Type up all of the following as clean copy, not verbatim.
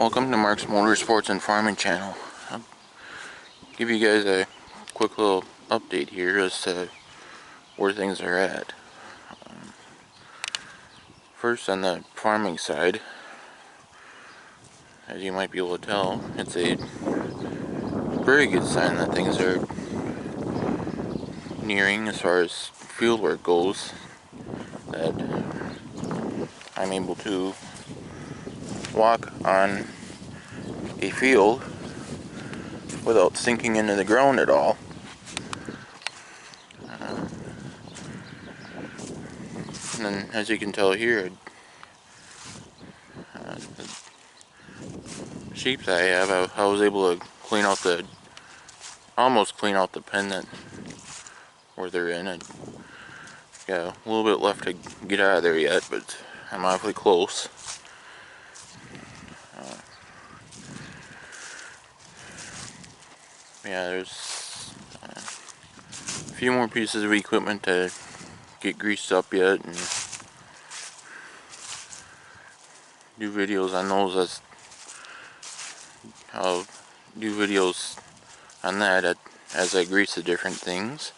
Welcome to Mark's Motorsports and Farming channel. I'll give you guys a quick little update here as to where things are at. First, on the farming side, as you might be able to tell, it's a very good sign that things are nearing as far as field work goes, that I'm able to walk on a field without sinking into the ground at all. And then, as you can tell here, the sheep that I have, I was able to almost clean out the pen that where they're in. I got a little bit left to get out of there yet, but I'm awfully close. Yeah, there's a few more pieces of equipment to get greased up yet and do videos on those. I'll do videos on that as I grease the different things.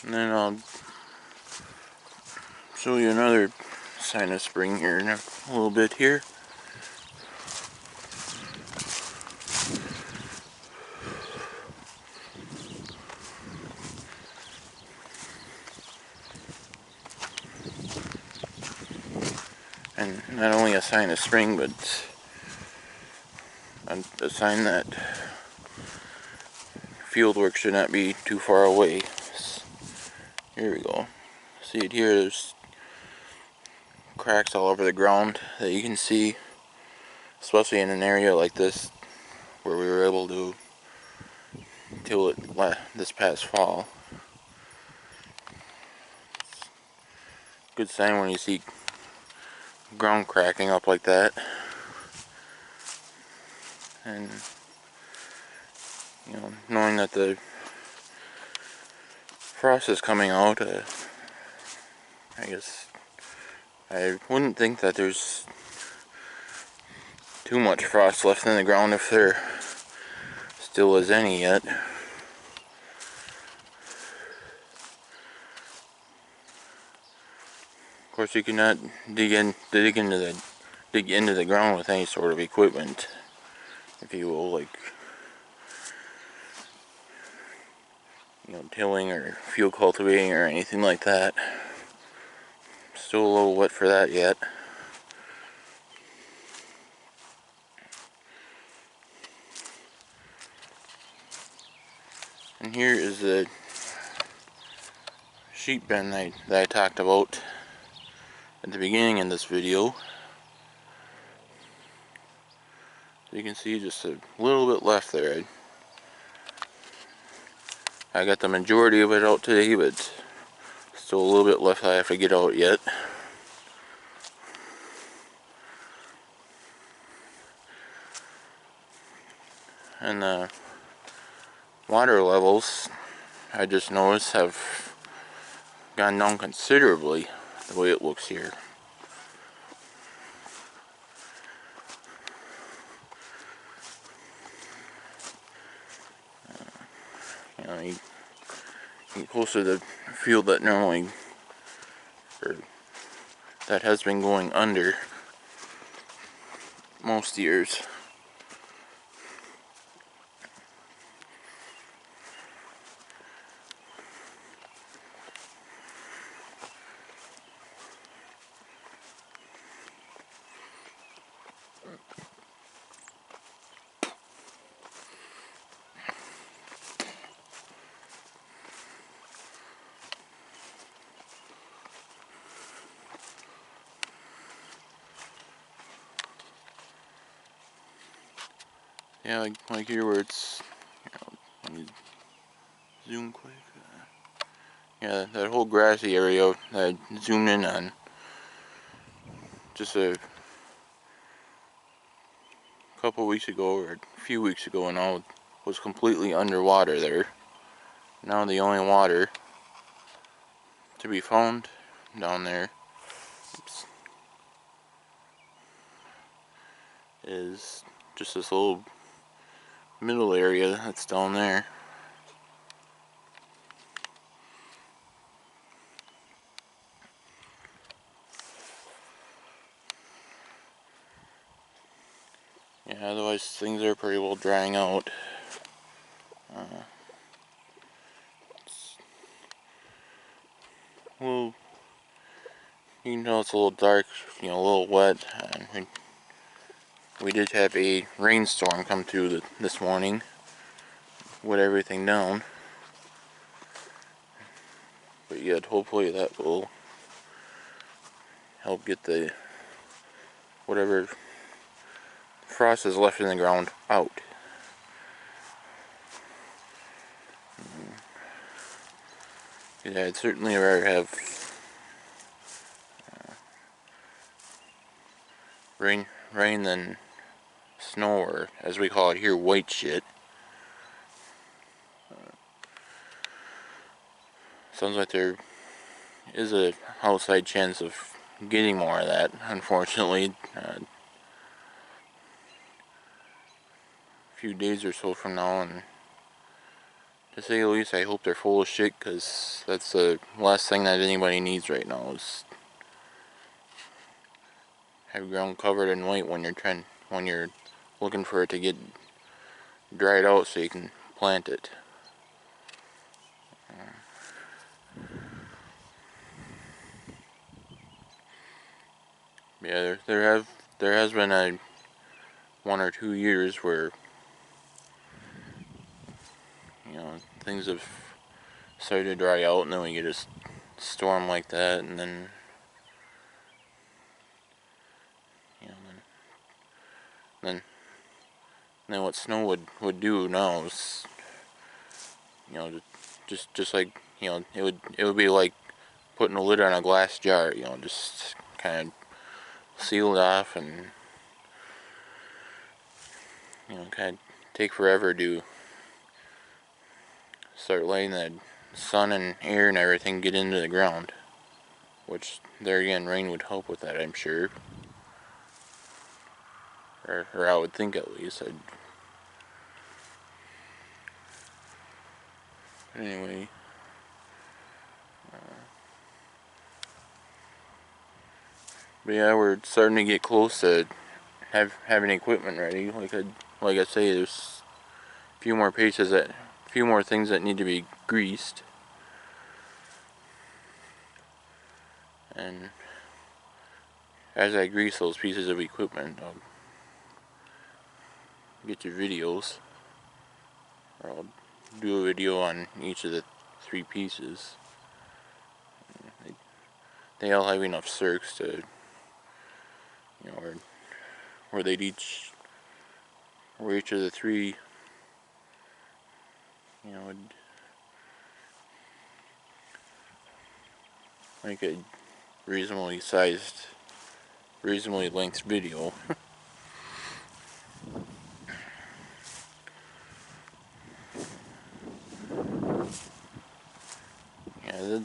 And then I'll show you another sign of spring here in a little bit here. And not only a sign of spring, but a sign that field work should not be too far away. Here we go. See it here, there's cracks all over the ground that you can see, especially in an area like this where we were able to till it this past fall. Good sign when you see ground cracking up like that. And you know, knowing that the frost is coming out, I guess I wouldn't think that there's too much frost left in the ground if there still is any yet. Of course, you cannot dig into the ground with any sort of equipment, if you will, like tilling or field cultivating or anything like that. Still a little wet for that yet. And here is the sheep pen that I talked about at the beginning of this video. So you can see just a little bit left there. I got the majority of it out today, but still a little bit left I have to get out yet. And the water levels, I just noticed, have gone down considerably the way it looks here. You get closer to the field that that has been going under most years. Yeah, like here where it's, let me zoom quick. Yeah, that whole grassy area that I zoomed in on, just a a couple weeks ago, or a few weeks ago now, was completely underwater there. Now the only water to be found down there, oops, is just this little middle area that's down there. Yeah, otherwise things are pretty well drying out. Well, you know, it's a little dark, you know, a little wet. We did have a rainstorm come through this morning, wet everything down. But yet, hopefully that will help get the whatever frost is left in the ground out. Yeah, I'd certainly rather have rain than snow, or as we call it here, white shit. Sounds like there is a outside chance of getting more of that, unfortunately. A few days or so from now, and to say the least, I hope they're full of shit, because that's the last thing that anybody needs right now, is have ground covered in white when you're looking for it to get dried out so you can plant it. Yeah, there has been a 1 or 2 years where, you know, things have started to dry out, and then we get a storm like that, and then, you know, then then what snow would do now is, you know, just like, you know, it would be like putting a lid on a glass jar, you know, just kind of seal it off, and, you know, kind of take forever to start letting the sun and air and everything get into the ground. Which, there again, rain would help with that, I'm sure. Or I would think, at least. But anyway. But yeah, we're starting to get close to having equipment ready. Like I say, there's a few more things that need to be greased. And as I grease those pieces of equipment, I'll get your videos. Or I'll do a video on each of the 3 pieces. They all have enough circs to, you know, where where each of the 3, you know, would make a reasonably sized, reasonably length video. Yeah,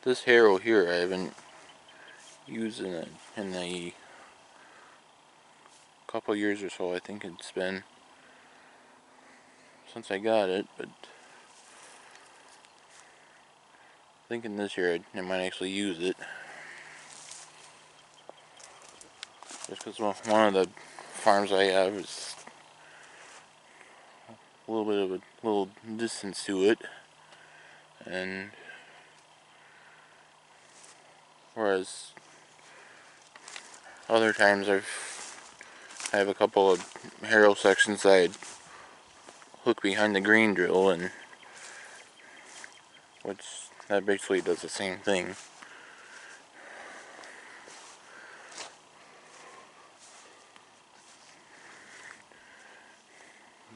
this harrow here I haven't used in a couple years or so. I think it's been since I got it, but thinking this year I might actually use it. Just because one of the farms I have is a little bit of a little distance to it, and whereas other times I have a couple of harrow sections that I'd hook behind the grain drill, and which that basically does the same thing.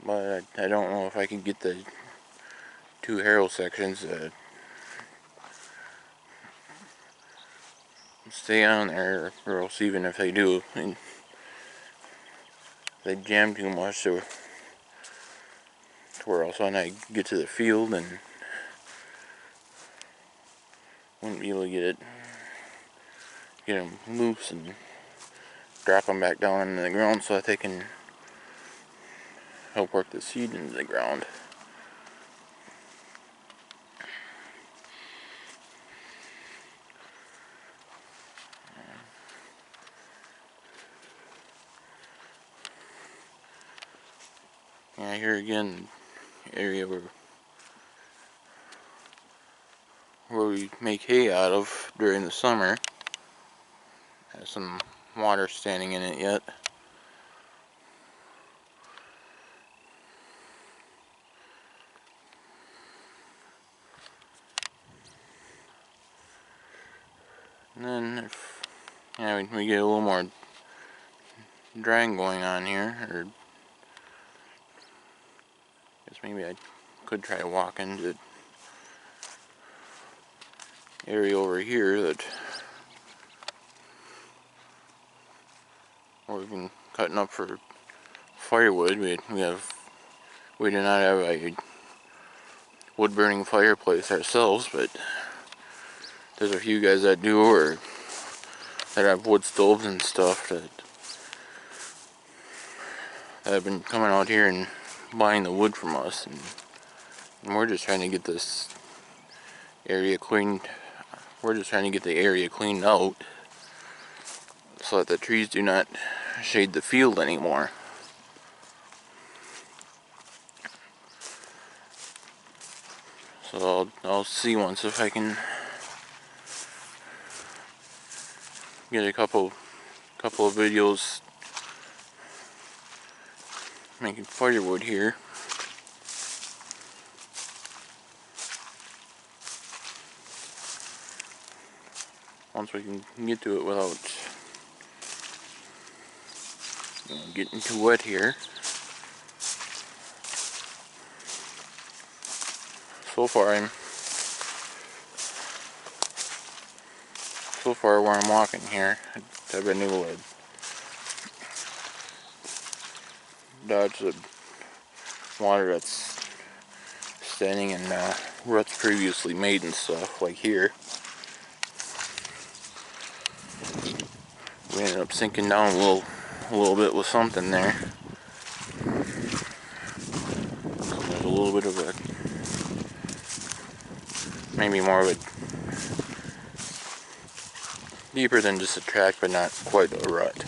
But I don't know if I can get the 2 harrow sections to stay on there, or else even if they do, they jam too much, so to where all of a sudden I get to the field and wouldn't be able to get them loose and drop them back down into the ground so that they can help work the seed into the ground. Yeah, here again, area where we make hay out of during the summer. Has some water standing in it yet. And then if we get a little more drying going on here, or I guess maybe I could try to walk into the area over here that we've been cutting up for firewood. We do not have a wood burning fireplace ourselves, but there's a few guys that do, or that have wood stoves and stuff that have been coming out here and buying the wood from us, and we're just trying to get this area cleaned. We're just trying to get the area cleaned out so that the trees do not shade the field anymore. So I'll see once if I can get a couple of videos making firewood here. Once we can get to it without getting too wet here. So far where I'm walking here, I've been able to dodge the water that's standing in ruts previously made and stuff, like here. We ended up sinking down a little bit with something there. So there's a little bit of maybe more of a deeper than just a track, but not quite a rut.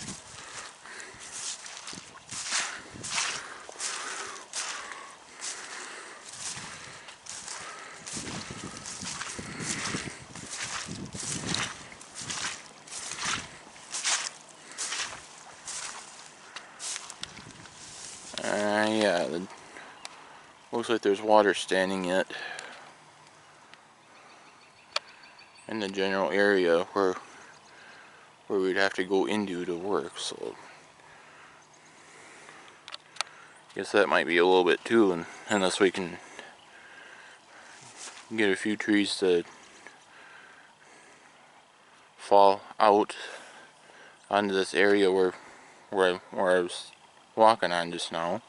Yeah, looks like there's water standing yet in the general area where we'd have to go into to work, so guess that might be a little bit too, and unless we can get a few trees to fall out onto this area where I was walking on just now.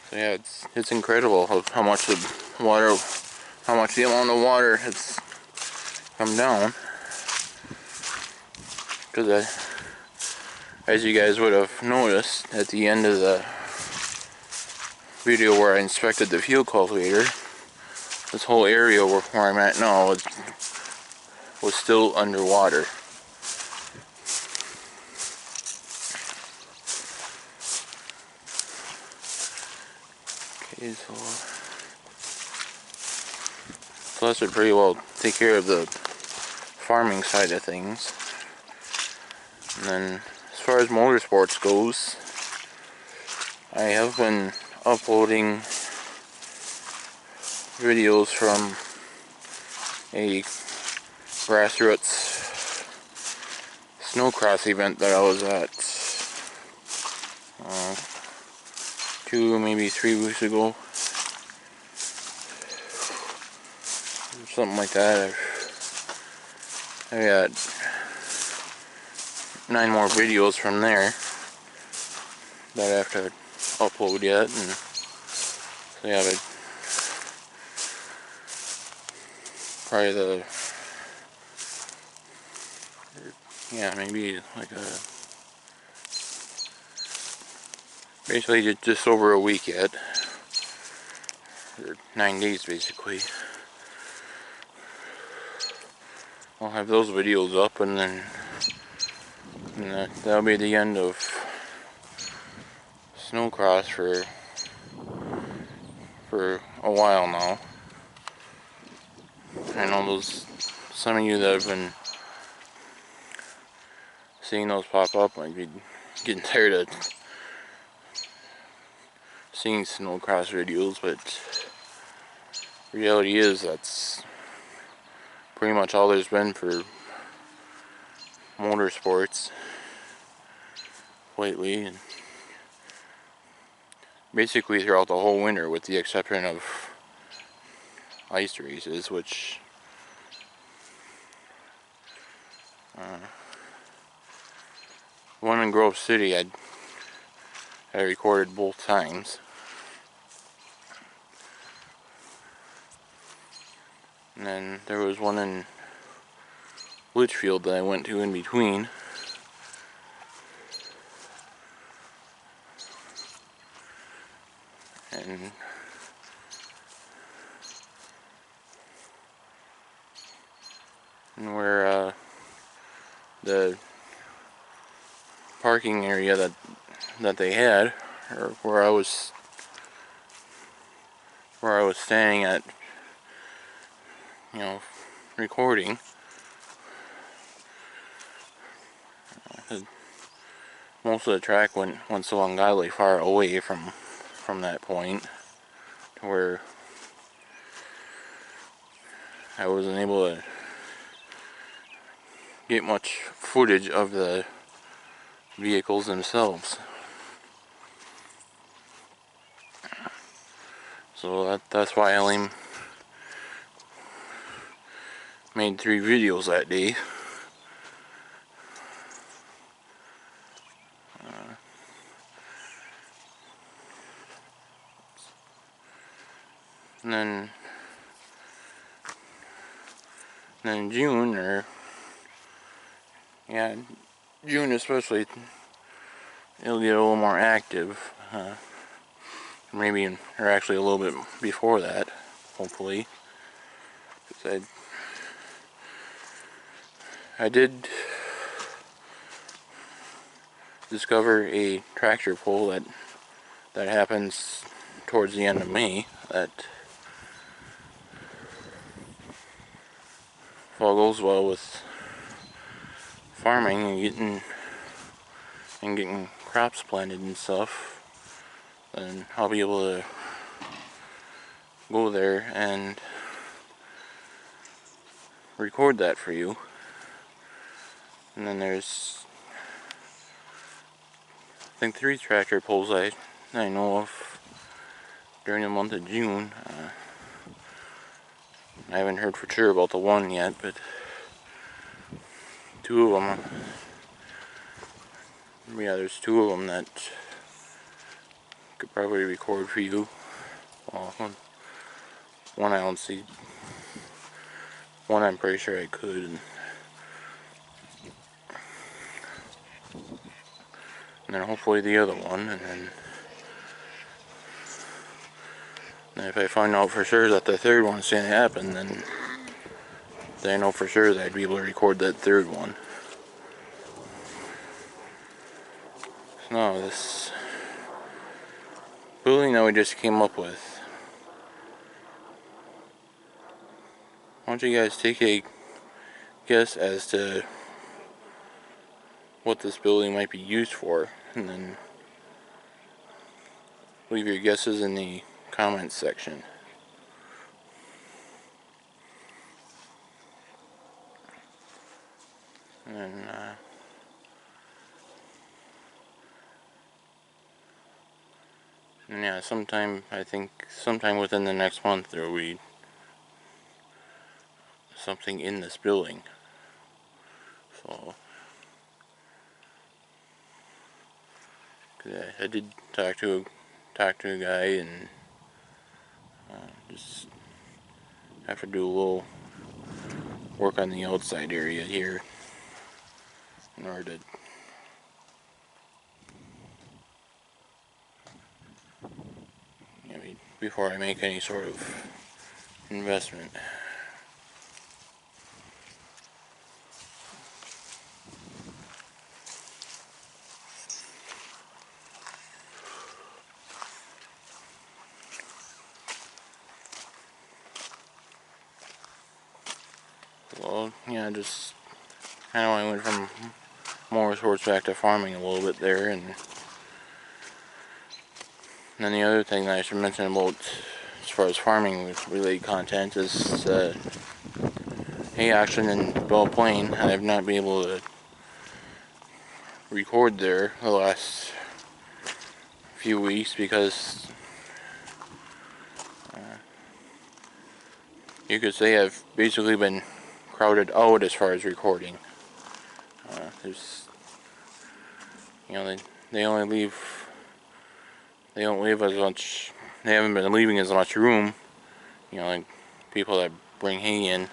So yeah, it's incredible how much the amount of water has come down. Because as you guys would have noticed at the end of the video where I inspected the field cultivator, this whole area where I'm at now was still underwater. Okay, so that should pretty well take care of the farming side of things. And then as far as motorsports goes, I have been uploading videos from a grassroots snowcross event that I was at 2, maybe 3 weeks ago, something like that. I got 9 more videos from there that I have to upload yet, and so yeah, but probably maybe like basically just over a week yet, or 9 days basically. I'll have those videos up, and then that'll be the end of snowcross for a while now. I know some of you that have been seeing those pop up might be getting tired of seeing snowcross videos, but reality is that's pretty much all there's been for motorsports lately, and basically throughout the whole winter, with the exception of ice races, which one in Grove City I recorded both times, and then there was one in Litchfield that I went to in between. And where the parking area that they had, or where I was standing at, recording, most of the track went so ungodly far away from that point, to where I wasn't able to get much footage of the vehicles themselves. So that's why I only made 3 videos that day. And then June, June especially, it'll get a little more active. Maybe, or actually a little bit before that, hopefully. 'Cause I did discover a tractor pull that happens towards the end of May, that if all goes well with farming and getting crops planted and stuff, then I'll be able to go there and record that for you. And then there's, I think, 3 tractor pulls I know of during the month of June. I haven't heard for sure about the one yet, but 2 of them, there's 2 of them that could probably record for you. Well, one I don't see. One I'm pretty sure I could. And then hopefully the other one, and then if I find out for sure that the 3rd one's going to happen, then I know for sure that I'd be able to record that 3rd one. So now this building that we just came up with, why don't you guys take a guess as to what this building might be used for, and then leave your guesses in the comments section. And yeah, I think sometime within the next month there will be something in this building. So 'Cause I did talk to a guy, and just have to do a little work on the outside area here in order to before I make any sort of investment. Well, yeah, just kind of I went from motorsports back to farming a little bit there, and then the other thing that I should mention about as far as farming related content is hay auction in Belle Plaine. I've not been able to record there the last few weeks because you could say I've basically been crowded out as far as recording. There's, they only leave, they don't leave as much, they haven't been leaving as much room. Like people that bring hay in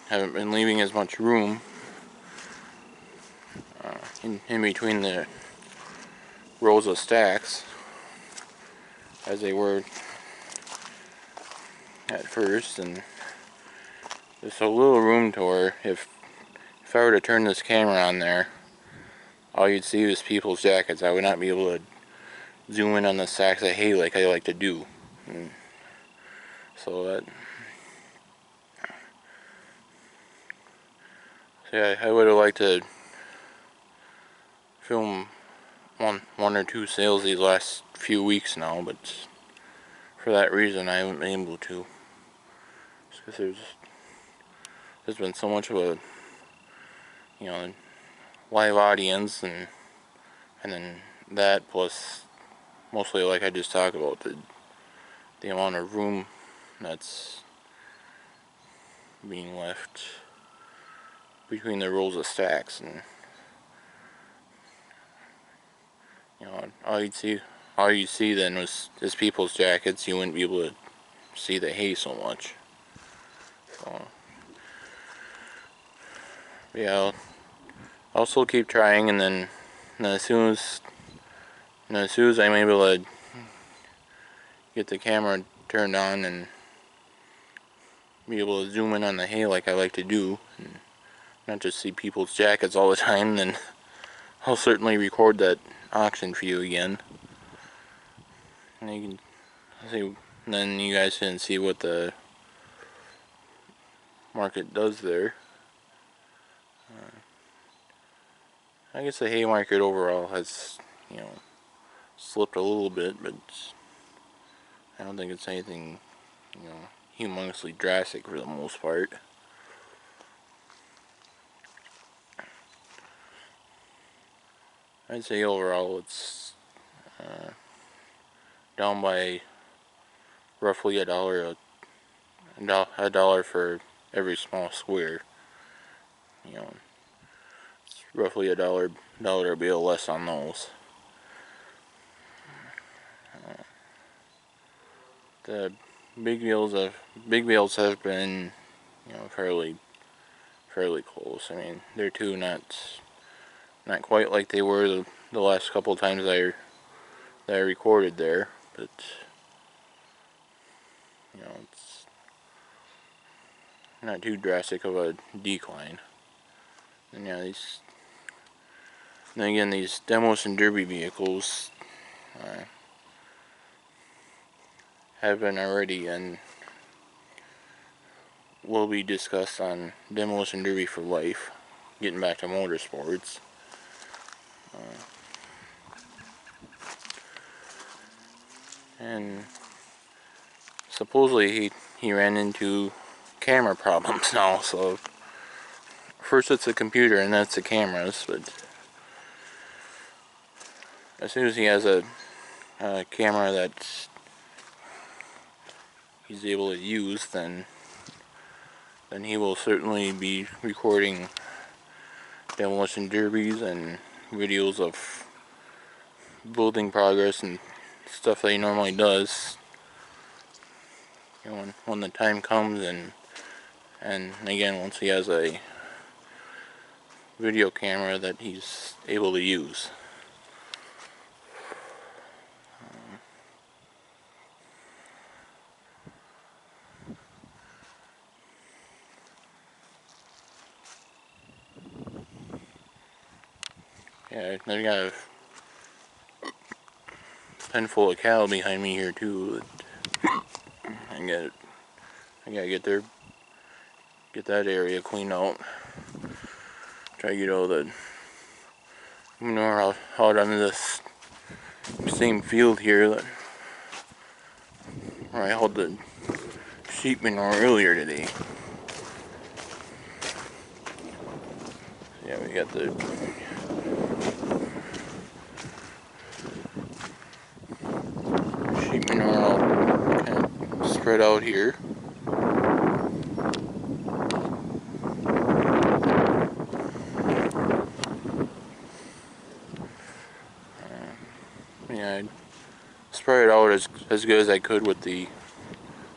haven't been leaving as much room in between the rows of stacks as they were at first, and there's a little room to where if I were to turn this camera on there, all you'd see is people's jackets. I would not be able to zoom in on the stacks of hay like I like to do. And so yeah, I would have liked to film one or two sales these last few weeks now, but for that reason I haven't been able to. Just because there's been so much of a live audience, and then that plus mostly like I just talked about the amount of room that's being left between the rows of stacks, and all you'd see then was people's jackets. You wouldn't be able to see the hay so much. So yeah, I'll still keep trying, and then as soon as I'm able to get the camera turned on and be able to zoom in on the hay like I like to do, and not just see people's jackets all the time, then I'll certainly record that auction for you again. And you can see, then you guys can see what the market does there. I guess the hay market overall has, slipped a little bit, but I don't think it's anything, humongously drastic for the most part. I'd say overall it's down by roughly a dollar for every small square. It's roughly a dollar bill less on those. The big bills have been, fairly close. I mean, they're too not quite like they were the last couple of times that I recorded there, but it's not too drastic of a decline. And yeah, then again, these demolition derby vehicles have been already and will be discussed on Demolition Derby for Life, getting back to motorsports. And supposedly he ran into camera problems now, so first it's the computer and then it's the cameras, but as soon as he has a camera that he's able to use, then he will certainly be recording demolition derbies and videos of building progress and stuff that he normally does. You know, when the time comes, and again, once he has a video camera that he's able to use. Yeah, I got a pen full of cattle behind me here too. I gotta get that area cleaned out. Try to get all the manure out onto this same field here that where I hauled the sheep manure earlier today. Yeah, we got the sheep manure all kind of spread out here. Yeah, I spread it out as good as I could with the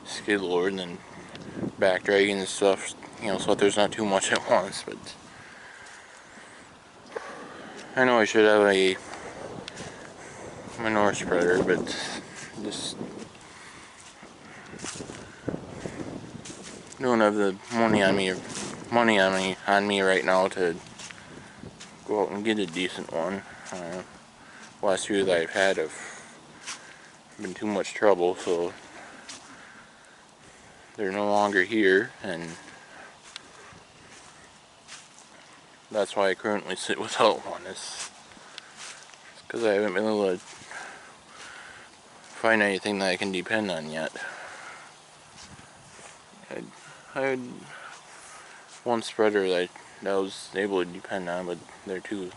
skid loader, and then back dragging and stuff, you know, so that there's not too much at once. But I know I should have a manure spreader, but just don't have the money on me right now to go out and get a decent one. Last few that I've had have been too much trouble, so they're no longer here, and that's why I currently sit without one. It's because I haven't been able to find anything that I can depend on yet. I had one spreader that I was able to depend on, but there too,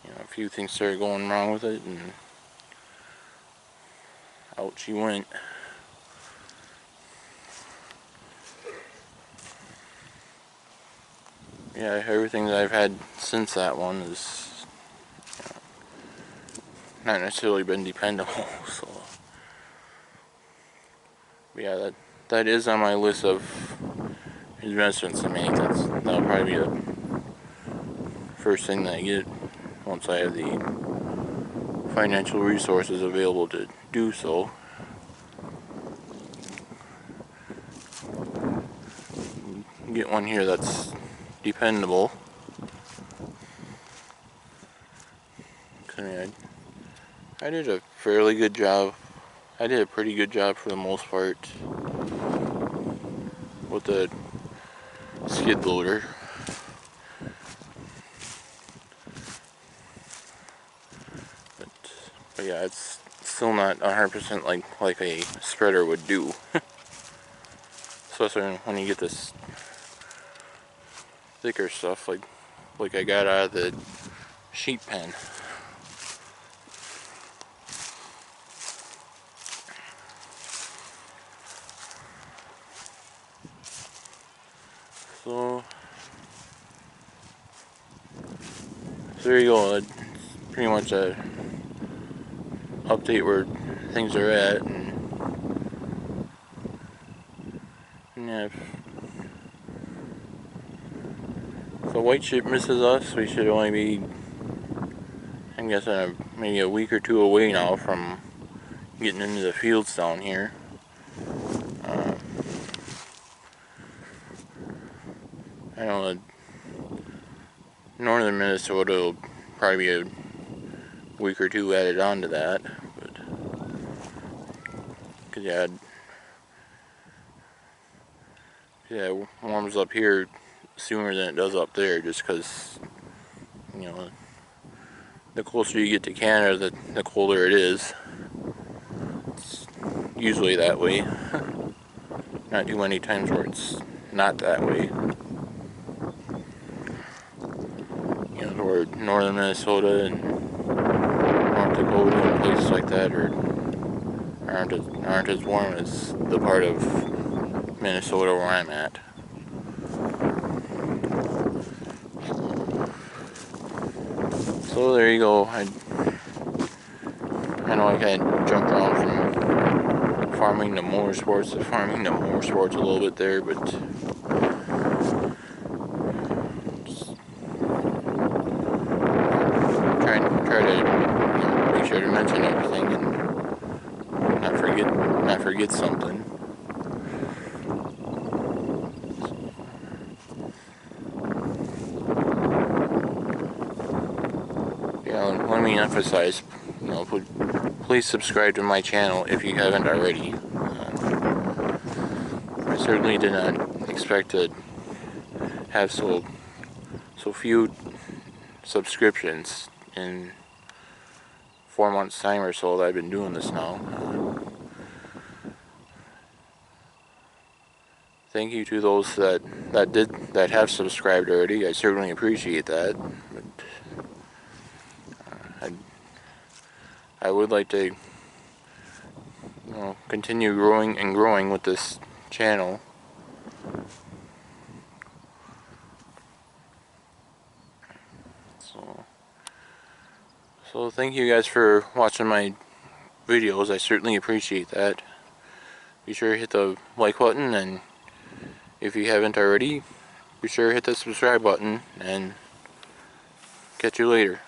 you know, a few things started going wrong with it, and out she went. Yeah, everything that I've had since that one is, you know, not necessarily been dependable. So, but yeah, that is on my list of investments to make. That'll probably be the first thing that I get once I have the financial resources available to do so. Get one here that's dependable. I mean, I did a fairly good job. I did a pretty good job for the most part with the skid loader. But yeah, it's still not 100% like a spreader would do. Especially when you get this thicker stuff like I got out of the sheep pen. So there you go. It's pretty much a update where things are at, and yeah, if the white ship misses us, we should only be, I'm guessing, maybe a week or two away now from getting into the fields down here. I know that northern Minnesota will probably be a week or two added on to that, but cause yeah, it warms up here sooner than it does up there, just because, you know, the closer you get to Canada, the colder it is. It's usually that way. Not too many times where it's not that way. You know, where northern Minnesota and North Dakota and places like that aren't as warm as the part of Minnesota where I'm at. So there you go. I know I kind of jumped around from farming to motorsports to farming to motorsports a little bit there, but try to make sure to mention everything and not forget something. Let me emphasize, please subscribe to my channel if you haven't already. I certainly did not expect to have so few subscriptions in 4 months time or so that I've been doing this now. Thank you to those that have subscribed already. I certainly appreciate that. But I would like to continue growing and growing with this channel. So thank you guys for watching my videos. I certainly appreciate that. Be sure to hit the like button, and if you haven't already, be sure to hit the subscribe button, and catch you later.